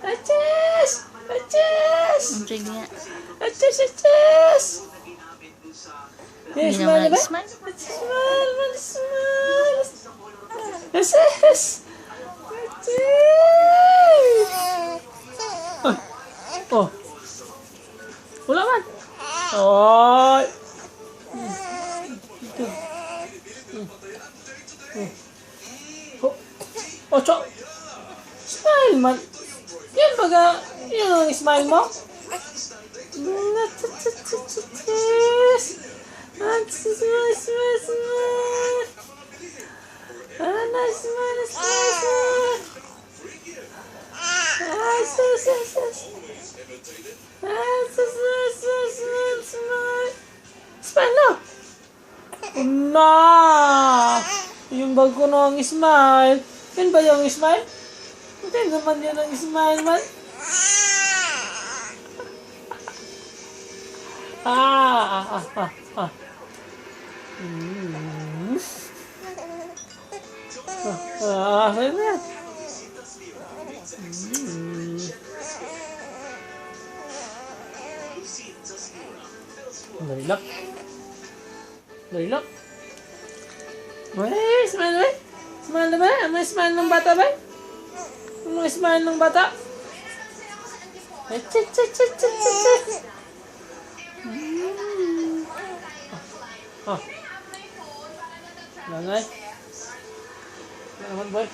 Achis! Achis! Sige nga. Achis! Achis! Hindi Smile naman ba? smile. Smile! Smile! Achis! Achis! Oh! Wala man! Oy! Oh, Chok! Smile man! Yan baga, yun ang smile mo? Smile, smile, smile, smile! Smile, smile, smile! Smile na! Na! Yung bag ko nang smile. Yan ba yung smile? Hindi naman yan ang smile man. Sa'yo na yan. Narilak. Narilak. Wey, smile ba? Smile na ba? Ano yung smile ng bata ba? Ano yung smile ng bata? Chat, chat, chat, chat, chat, chat. Oh. Nanay. Ano naman boy?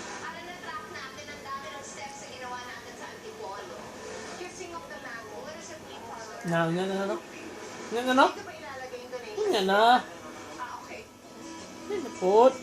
Nga na. Nga na. Nga na. Nga na put.